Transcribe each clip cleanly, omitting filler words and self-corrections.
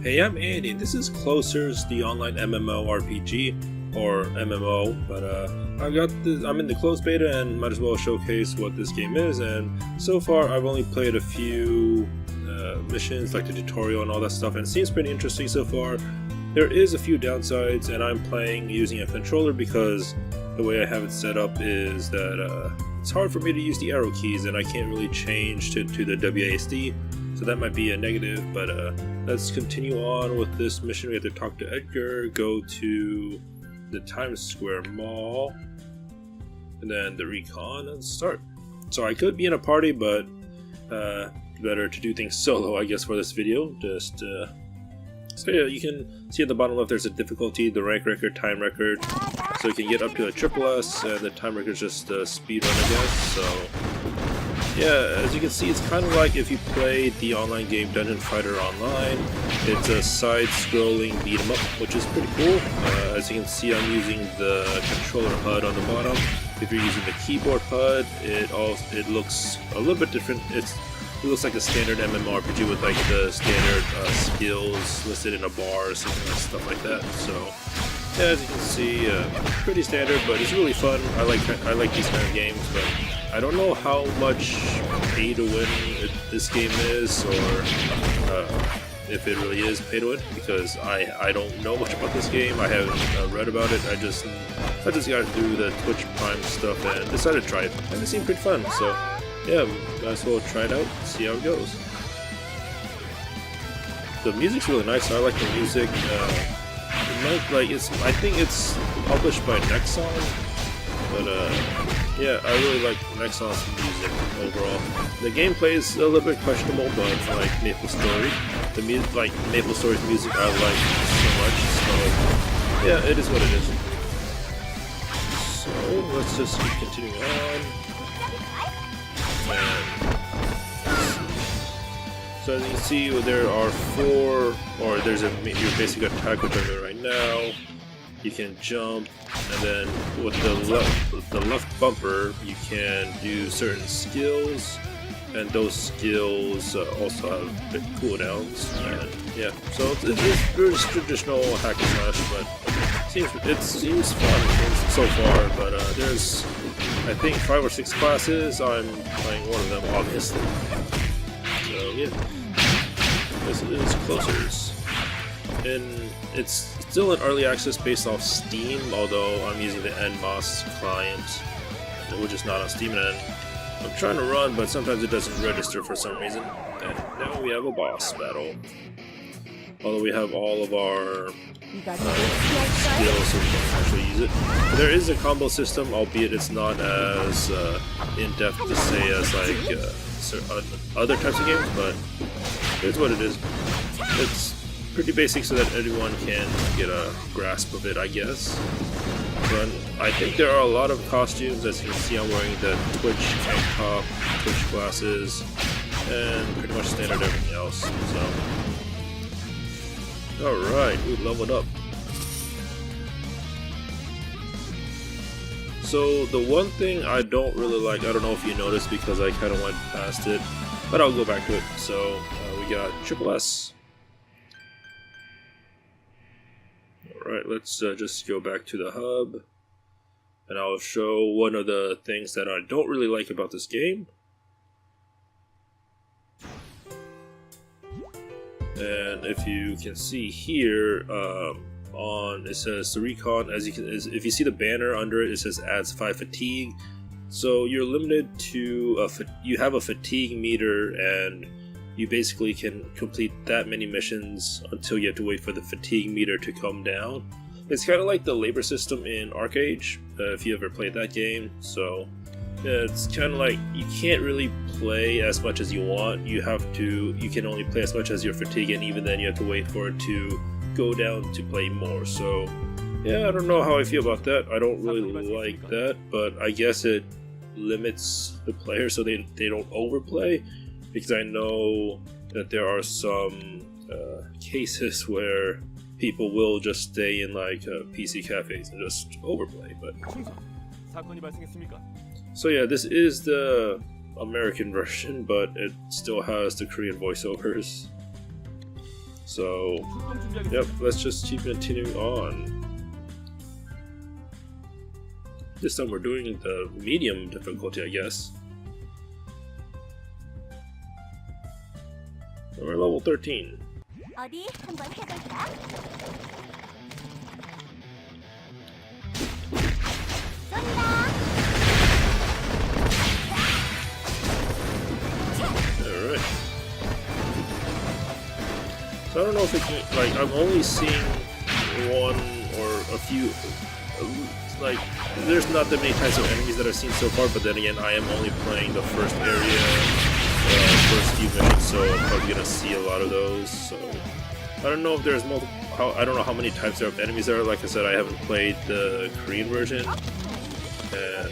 Hey, I'm Andy, and this is Closer's, the online MMORPG, or MMO, but I'm in the closed beta and might as well showcase what this game is, and so far I've only played a few missions, like the tutorial and all that stuff, and it seems pretty interesting so far. There is a few downsides, and I'm playing using a controller because the way I have it set up is that it's hard for me to use the arrow keys, and I can't really change to the WASD. So that might be a negative, but let's continue on with this mission. We have to talk to Edgar, go to the Times Square Mall, and then the recon, and start. So I could be in a party, but better to do things solo, I guess, for this video. So yeah, you can see at the bottom left there's a difficulty, the rank record, time record. So you can get up to a triple S, and the time record is just a speed run, I guess. So yeah, as you can see, it's kind of like if you played the online game Dungeon Fighter Online. It's a side-scrolling beat-em-up, which is pretty cool. As you can see, I'm using the controller HUD on the bottom. If you're using the keyboard HUD, it looks a little bit different. It looks like a standard MMORPG with like the standard skills listed in a bar or something like stuff like that. So yeah, as you can see, pretty standard, but it's really fun. I like these kind of games, but I don't know how much pay to win this game is, or if it really is pay to win, because I don't know much about this game. I haven't read about it. I just got through the Twitch Prime stuff and decided to try it, and it seemed pretty fun. So yeah, might as well try it out, see how it goes. The music's really nice. I like the music. I think it's published by Nexon, but yeah, I really like Nexon's music overall. The gameplay is a little bit questionable, but like MapleStory, MapleStory's music I like so much. So yeah, it is what it is. So let's just keep continuing on. So as you can see, there are there's your basic attack, which I'm doing right now. You can jump, and then with the left bumper, you can do certain skills, and those skills also have bit cooldowns. And yeah, so it's very traditional hack and slash, but it seems fun so far. But there's, I think, 5 or 6 classes. I'm playing one of them, obviously. So yeah, this is Closer's, and it's still in early access based off Steam, although I'm using the NMOS client, which is not on Steam, and I'm trying to run, but sometimes it doesn't register for some reason. And now we have a boss battle. Although we have all of our skills, so we can actually use it. There is a combo system, albeit it's not as in-depth to say as like other types of games, but here's what it is. It's pretty basic so that everyone can get a grasp of it, I guess. But I think there are a lot of costumes. As you can see, I'm wearing the Twitch tank top, Twitch glasses, and pretty much standard everything else. So, alright, we leveled up. So the one thing I don't really like, I don't know if you noticed because I kind of went past it, but I'll go back to it. So we got triple S. Alright, let's just go back to the hub, and I'll show one of the things that I don't really like about this game. And if you can see here, it says the recon, if you see the banner under it, it says adds 5 fatigue. So you're limited to, you have a fatigue meter, and you basically can complete that many missions until you have to wait for the fatigue meter to come down. It's kind of like the labor system in ArcheAge, if you ever played that game. So yeah, it's kind of like you can't really play as much as you want. You can only play as much as your fatigue, and even then you have to wait for it to go down to play more. So yeah, I don't know how I feel about that. I don't really like that, but I guess it limits the player so they don't overplay. Because I know that there are some cases where people will just stay in like PC cafes and just overplay. But so yeah, this is the American version, but it still has the Korean voiceovers. So, yep, let's just keep continuing on. This time we're doing the medium difficulty, I guess. And we're level 13. 어디 한번 해볼까? Alright. So I don't know if it can, like, I'm only seeing one or a few, like, there's not that many types of enemies that I've seen so far, but then again, I am only playing the first area, first few minutes, so I'm probably gonna see a lot of those, so I don't know if there's multiple, I don't know how many types of enemies there are. Like I said, I haven't played the Korean version, and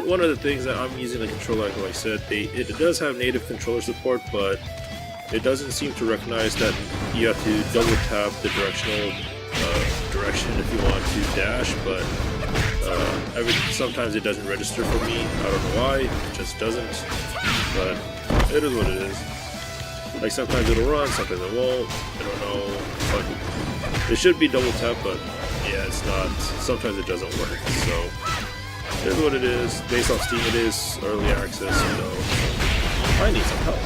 one of the things that I'm using the controller, like I said, it does have native controller support, but it doesn't seem to recognize that you have to double tap the directional direction if you want to dash, but sometimes it doesn't register for me. I don't know why, it just doesn't, but it is what it is. Like sometimes it'll run, sometimes it won't, I don't know, but it should be double tap, but yeah, it's not, sometimes it doesn't work, so it is what it is. Based off Steam, it is early access, so I need some help.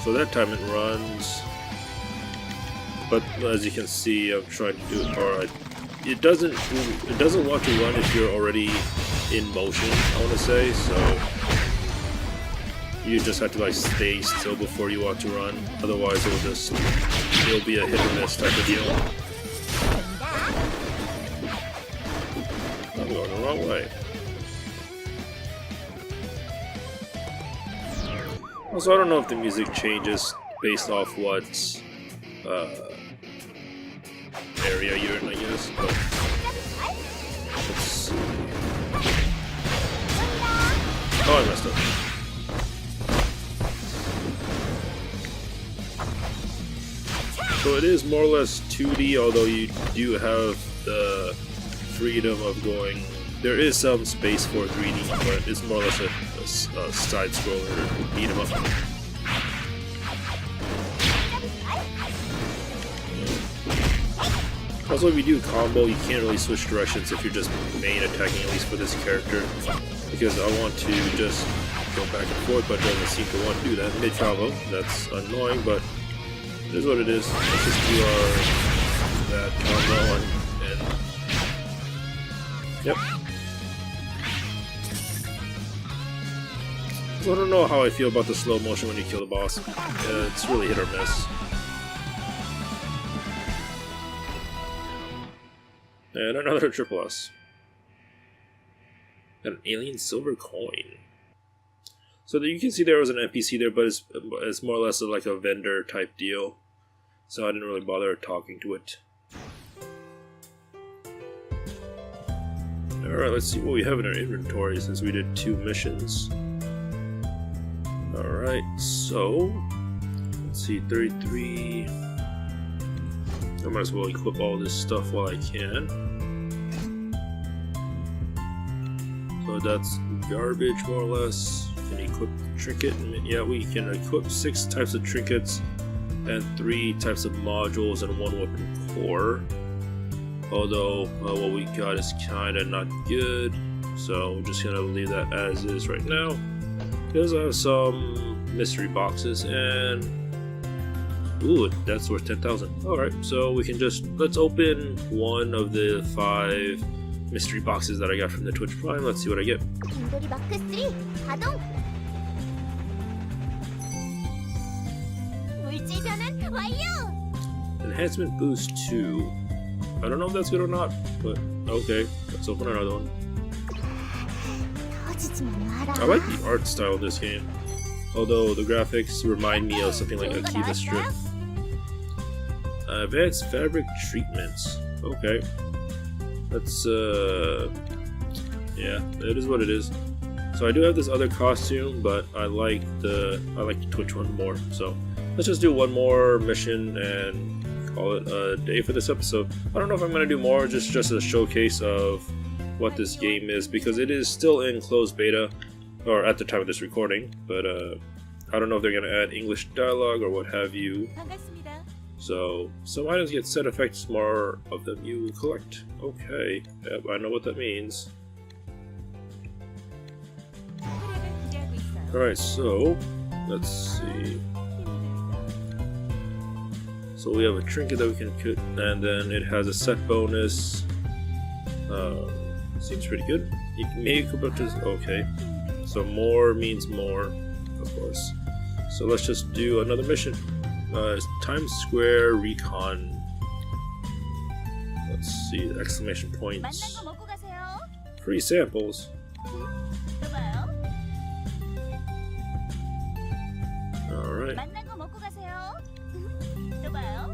So that time it runs, but as you can see, I'm trying to do it. Or it doesn't want to run if you're already in motion, I want to say. So you just have to like stay still before you want to run. Otherwise, it'll be a hit or miss type of deal. I'm going the wrong way. Also, I don't know if the music changes based off what area you're in, I guess, but let's see. Oh, I messed up. So it is more or less 2D, although you do have the freedom of going. There is some space for 3D, but it's more or less a side-scroller beat 'em up. Also, if you do combo, you can't really switch directions if you're just main attacking, at least for this character, because I want to just go back and forth, but it doesn't seem to want to do that mid-combo. That's annoying, but it is what it is. Let's just do that combo and yep. So I don't know how I feel about the slow motion when you kill the boss. It's really hit or miss. And another triple S. And an alien silver coin. So you can see there was an NPC there, but it's more or less like a vendor type deal. So I didn't really bother talking to it. Alright, let's see what we have in our inventory since we did 2 missions. Alright, so let's see, 33. I might as well equip all this stuff while I can. So that's garbage, more or less. Can equip trinket. Yeah, we can equip 6 types of trinkets and 3 types of modules and 1 weapon core. Although what we got is kinda not good, so we're just gonna leave that as is right now. Because I have some mystery boxes and ooh, that's worth 10,000. Alright, so we can let's open one of the 5 mystery boxes that I got from the Twitch Prime. Let's see what I get. Enhancement boost 2. I don't know if that's good or not, but okay, let's open another one. I like the art style of this game, although the graphics remind me of something like Akiba Strip. Advanced fabric treatments. Okay, that's yeah, it is what it is. So I do have this other costume, but I like the Twitch one more. So let's just do one more mission and call it a day for this episode. I don't know if I'm going to do more, just a showcase of what this game is, because it is still in closed beta, or at the time of this recording, but I don't know if they're going to add English dialogue or what have you. 반갑습니다. So, some items get set effects, more of them you collect. Okay, yep, I know what that means. 트랙을 기대하고 있어요. Alright, so, let's see. So we have a trinket that we can put, and then it has a set bonus. Seems pretty good. You can make okay. So more means more, of course. So let's just do another mission. Times Square Recon. Let's see, exclamation 만난 points. 거 먹고 가세요. Free samples. 또 봐요. Alright. 만난 거 먹고 가세요. 또 봐요.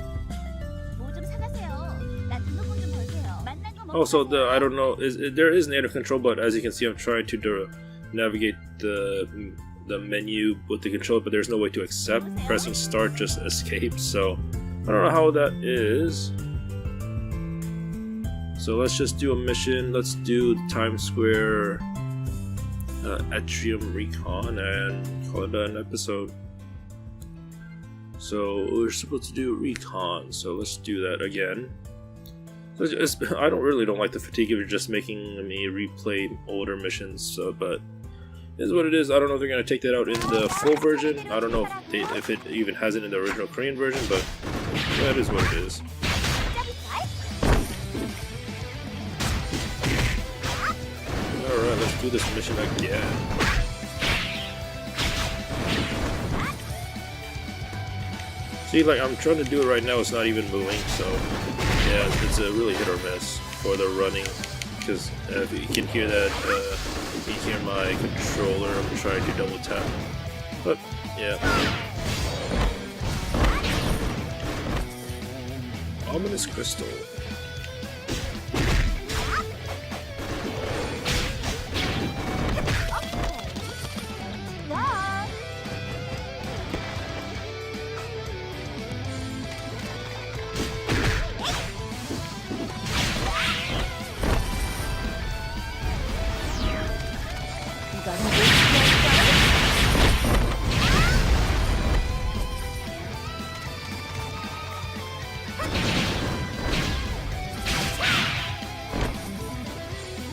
뭐 좀 사가세요. 나 등록금 좀 벌게요. 만난 거 먹고 Also, 가세요. I don't know, there is native control, but as you can see, I'm trying to navigate the menu with the controller, but there's no way to accept. Pressing start just escapes, so I don't know how that is. So let's just do a mission. Let's do the Times Square Atrium Recon and call it an episode. So we're supposed to do recon, so let's do that again. I don't like the fatigue if you're just making me replay older missions, but it is what it is. I don't know if they're going to take that out in the full version. I don't know if it even has it in the original Korean version, but that is what it is. Alright, let's do this mission again. See, like, I'm trying to do it right now, it's not even moving, so yeah, it's a really hit or miss for the running, because if you can hear that, you can hear my controller, I'm trying to double tap, but yeah. Ominous Crystal.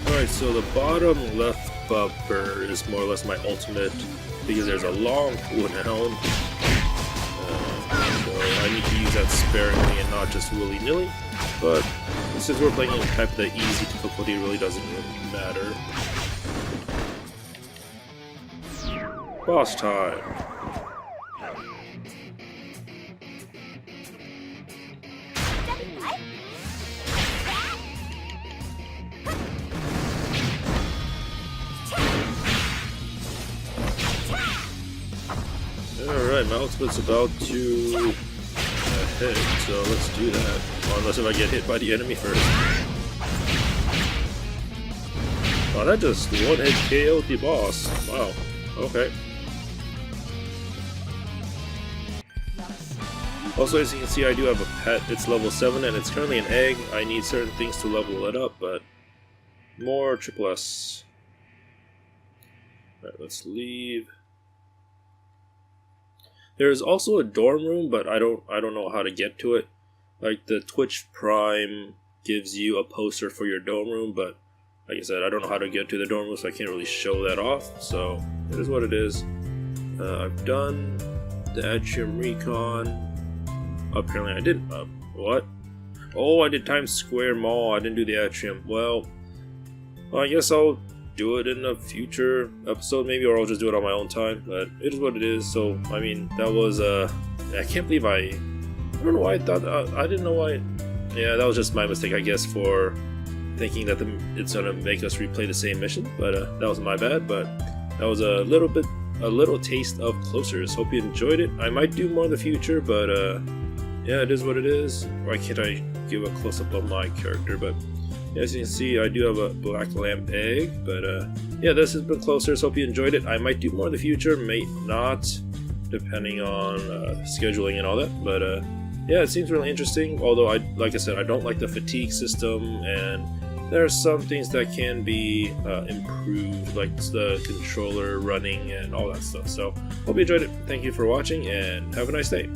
Alright, so the bottom left bumper is more or less my ultimate, because there's a long bow and helm. So I need to use that sparingly and not just willy-nilly. But since we're playing in type of the easy difficulty, it really doesn't really matter. Boss time. Alright, my ultimate's about to hit, so let's do that. Unless if I get hit by the enemy first. Oh, that just one-hit KO'd the boss. Wow. Okay. Also, as you can see, I do have a pet. It's level 7 and it's currently an egg. I need certain things to level it up, but more triple S. Alright, let's leave. There's also a dorm room, but I don't know how to get to it. Like, the Twitch Prime gives you a poster for your dorm room, but like I said, I don't know how to get to the dorm room, so I can't really show that off. So it is what it is. I've done the Atrium Recon. Apparently I didn't. What? Oh, I did Times Square Mall. I didn't do the Atrium. Well, I guess I'll do it in a future episode maybe, or I'll just do it on my own time, but it is what it is. So I mean, that was I can't believe I don't know why I thought I didn't know why. Yeah, that was just my mistake, I guess, for thinking that it's gonna make us replay the same mission, but that was my bad. But that was a little taste of Closers. Hope you enjoyed it. I might do more in the future, but yeah, it is what it is. Why can't I give a close-up of my character? But as you can see, I do have a black lamp egg, but yeah, this has been Closers. Hope you enjoyed it. I might do more in the future, may not, depending on scheduling and all that, but yeah, it seems really interesting. Although like I said, I don't like the fatigue system, and there are some things that can be improved, like the controller running and all that stuff. So hope you enjoyed it. Thank you for watching, and have a nice day.